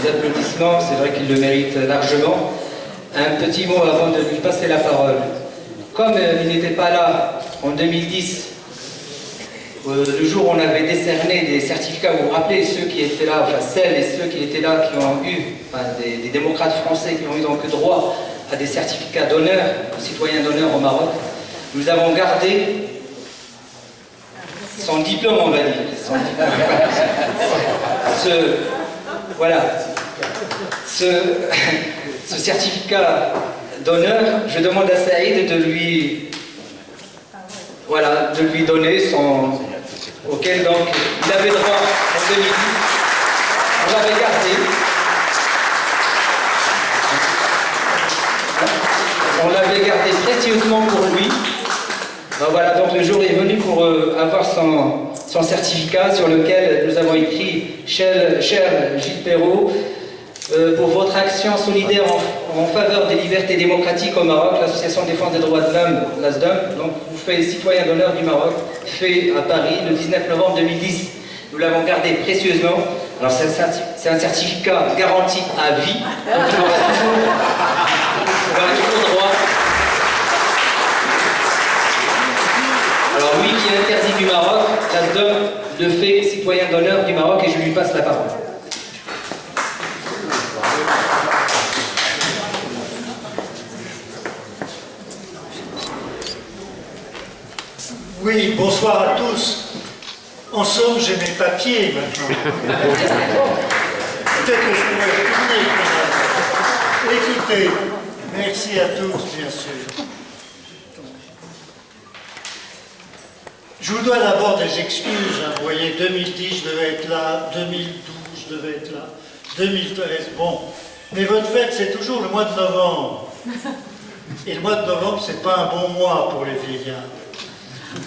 les applaudissements, c'est vrai qu'il le mérite largement. Un petit mot avant de lui passer la parole. Comme il n'était pas là en 2010, le jour où on avait décerné des certificats, vous vous rappelez, ceux qui étaient là, enfin celles et ceux qui étaient là, qui ont eu, enfin, des démocrates français qui ont eu donc droit à des certificats d'honneur, citoyens d'honneur au Maroc, nous avons gardé son diplôme, on va dire. Son diplôme. Ce certificat d'honneur, je demande à Saïd de lui donner son... auquel donc il avait droit en 2010. On l'avait gardé. On l'avait gardé précieusement pour lui. Donc voilà, donc le jour est venu pour avoir son certificat sur lequel nous avons écrit « Cher Gilles Perrault, pour votre action solidaire en faveur des libertés démocratiques au Maroc, l'Association de défense des droits de l'homme, l'ASDOM, donc vous faites citoyen d'honneur du Maroc, fait à Paris le 19 novembre 2010. Nous l'avons gardé précieusement. Alors c'est un certificat garanti à vie, donc il aura toujours droit. Alors lui qui est interdit du Maroc, l'ASDOM le fait citoyen d'honneur du Maroc et je lui passe la parole. Oui, bonsoir à tous. En somme, j'ai mes papiers maintenant. Peut-être que je pourrais retourner quand même. Écoutez, merci à tous, bien sûr. Je vous dois d'abord des excuses. Vous voyez, 2010, je devais être là, 2012, je devais être là, 2013, bon. Mais votre fête, c'est toujours le mois de novembre. Et le mois de novembre, c'est pas un bon mois pour les vieillards.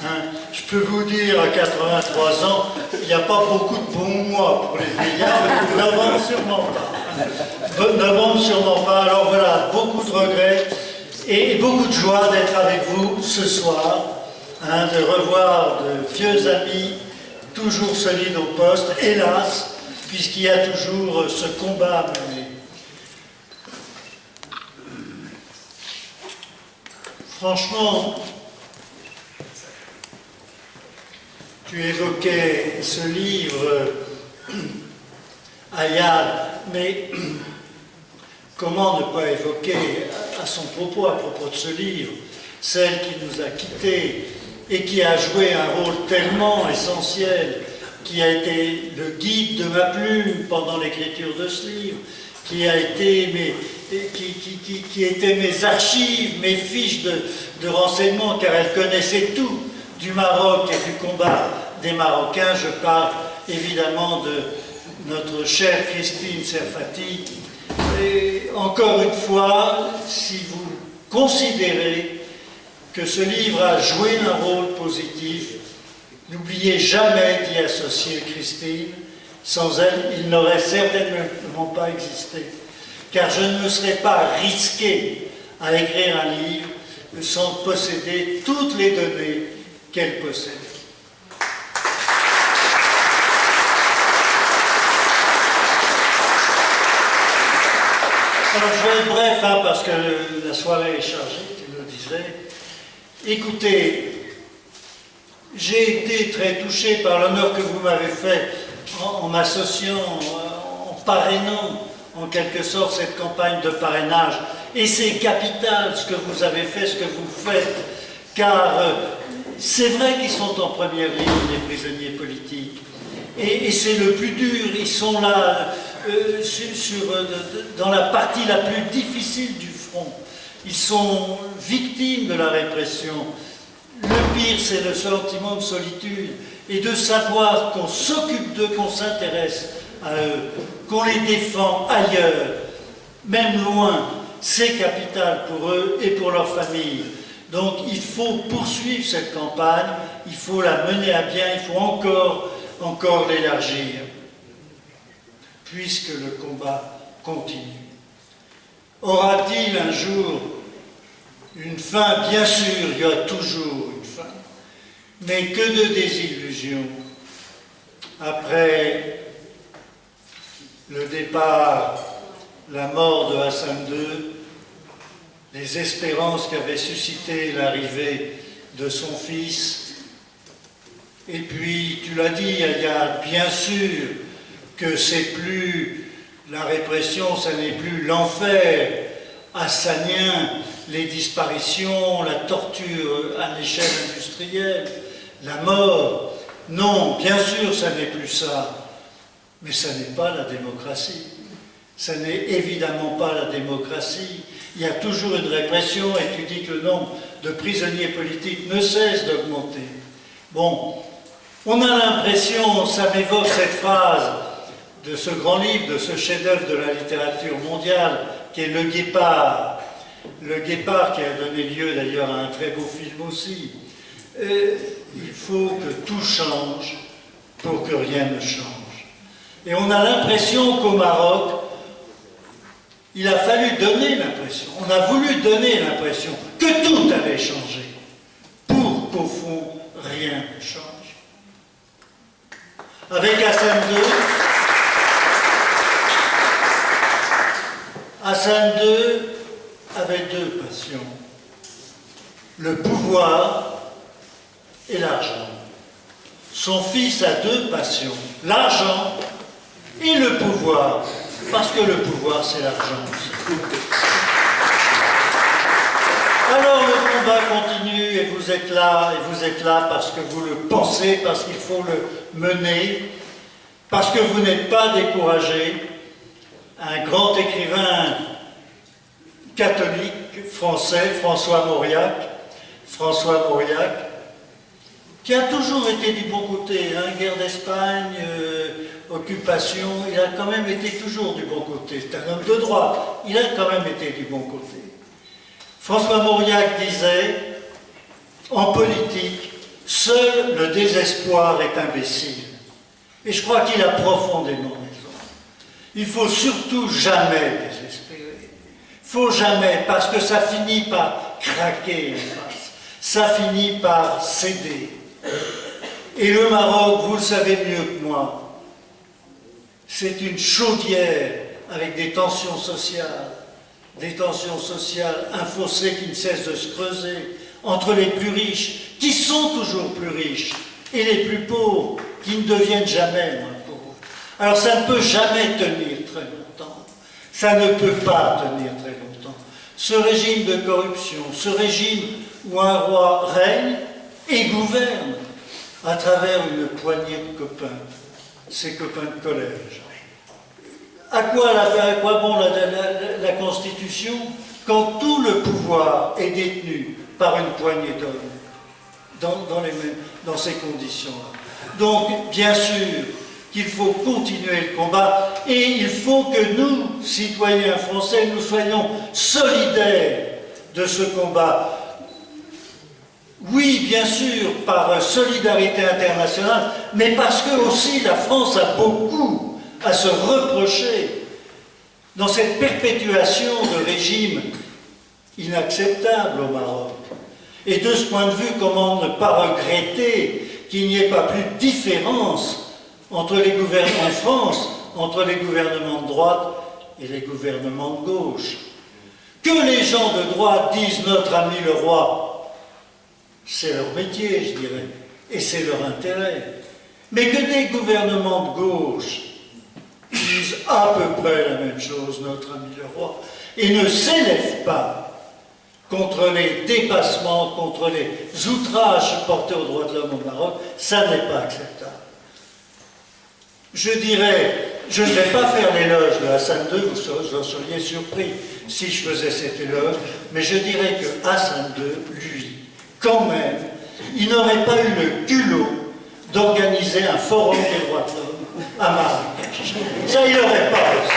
Hein, je peux vous dire, à 83 ans, il n'y a pas beaucoup de bons mois pour les vieillards, mais novembre sûrement pas. Novembre sûrement pas. Alors voilà, beaucoup de regrets et beaucoup de joie d'être avec vous ce soir, hein, de revoir de vieux amis, toujours solides au poste, hélas, puisqu'il y a toujours ce combat mené. Franchement, tu évoquais ce livre, Ayad, mais comment ne pas évoquer à son propos, à propos de ce livre, celle qui nous a quittés et qui a joué un rôle tellement essentiel, qui a été le guide de ma plume pendant l'écriture de ce livre, qui a été qui étaient mes archives, mes fiches de renseignements, car elle connaissait tout du Maroc et du combat des Marocains. Je parle évidemment de notre chère Christine Serfati. Et encore une fois, si vous considérez que ce livre a joué un rôle positif, n'oubliez jamais d'y associer Christine. Sans elle, il n'aurait certainement pas existé. Car je ne me serais pas risqué à écrire un livre sans posséder toutes les données qu'elle possède. Alors je vais être bref, hein, parce que la soirée est chargée, tu me le disais. Écoutez, j'ai été très touché par l'honneur que vous m'avez fait en m'associant, en parrainant en quelque sorte cette campagne de parrainage. Et c'est capital ce que vous avez fait, ce que vous faites, car c'est vrai qu'ils sont en première ligne, les prisonniers politiques. Et c'est le plus dur, ils sont là dans la partie la plus difficile du front. Ils sont victimes de la répression. Le pire, c'est le sentiment de solitude et de savoir qu'on s'occupe d'eux, qu'on s'intéresse à eux, qu'on les défend ailleurs, même loin. C'est capital pour eux et pour leur famille. Donc il faut poursuivre cette campagne, il faut la mener à bien, il faut encore l'élargir, puisque le combat continue. Aura-t-il un jour une fin? Bien sûr, il y a toujours une fin, mais que de désillusions. Après le départ, la mort de Hassan II, les espérances qu'avait suscité l'arrivée de son fils. Et puis, tu l'as dit, il y a bien sûr que c'est plus la répression, ça n'est plus l'enfer hassanien, les disparitions, la torture à l'échelle industrielle, la mort. Non, bien sûr, ça n'est plus ça. Mais ça n'est pas la démocratie. Ça n'est évidemment pas la démocratie. Il y a toujours une répression et tu dis que le nombre de prisonniers politiques ne cesse d'augmenter. Bon, on a l'impression, ça m'évoque cette phrase de ce grand livre, de ce chef-d'œuvre de la littérature mondiale, qui est Le Guépard. Le Guépard qui a donné lieu d'ailleurs à un très beau film aussi. Il faut que tout change pour que rien ne change. Et on a l'impression qu'au Maroc, il a fallu donner l'impression, on a voulu donner l'impression que tout allait changer pour qu'au fond, rien ne change. Avec Hassan II avait deux passions, le pouvoir et l'argent. Son fils a deux passions, l'argent et le pouvoir, parce que le pouvoir c'est l'argent aussi. Alors le combat continue et vous êtes là parce que vous le pensez, parce qu'il faut le mener, parce que vous n'êtes pas découragé. Un grand écrivain catholique français, François Mauriac, qui a toujours été du bon côté, hein, guerre d'Espagne, occupation, il a quand même été toujours du bon côté. C'est un homme de droite, il a quand même été du bon côté. François Mauriac disait, en politique, seul le désespoir est imbécile. Et je crois qu'il a profondément raison. Il ne faut surtout jamais désespérer. Il ne faut jamais, parce que ça finit par craquer en face. Ça finit par céder. Et le Maroc, vous le savez mieux que moi, c'est une chaudière avec des tensions sociales, un fossé qui ne cesse de se creuser entre les plus riches, qui sont toujours plus riches, et les plus pauvres, qui ne deviennent jamais moins pauvres. Alors ça ne peut jamais tenir très longtemps. Ça ne peut pas tenir très longtemps. Ce régime de corruption, ce régime où un roi règne et gouverne à travers une poignée de copains, ses copains de collège. À quoi bon la Constitution quand tout le pouvoir est détenu par une poignée d'hommes dans ces conditions-là? Donc, bien sûr qu'il faut continuer le combat et il faut que nous, citoyens français, nous soyons solidaires de ce combat. Oui, bien sûr, par solidarité internationale, mais parce que aussi la France a beaucoup à se reprocher dans cette perpétuation de régimes inacceptables au Maroc. Et de ce point de vue, comment ne pas regretter qu'il n'y ait pas plus de différence entre les gouvernements en France, entre les gouvernements de droite et les gouvernements de gauche. Que les gens de droite disent notre ami le roi, c'est leur métier, je dirais, et c'est leur intérêt. Mais que des gouvernements de gauche disent à peu près la même chose, notre ami le roi, et ne s'élèvent pas contre les dépassements, contre les outrages portés aux droits de l'homme au Maroc, ça n'est pas acceptable. Je dirais, je ne vais pas faire l'éloge de Hassan II, vous en seriez surpris si je faisais cet éloge, mais je dirais que Hassan II, lui, quand même, il n'aurait pas eu le culot d'organiser un forum des droits de l'homme à Marrakech. Ça, il n'aurait pas réussi.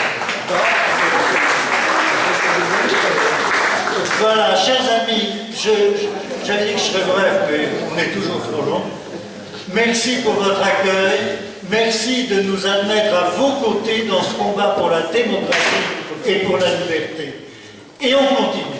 Voilà, chers amis, j'avais dit que je serais bref, mais on est toujours trop long. Merci pour votre accueil. Merci de nous admettre à vos côtés dans ce combat pour la démocratie et pour la liberté. Et on continue.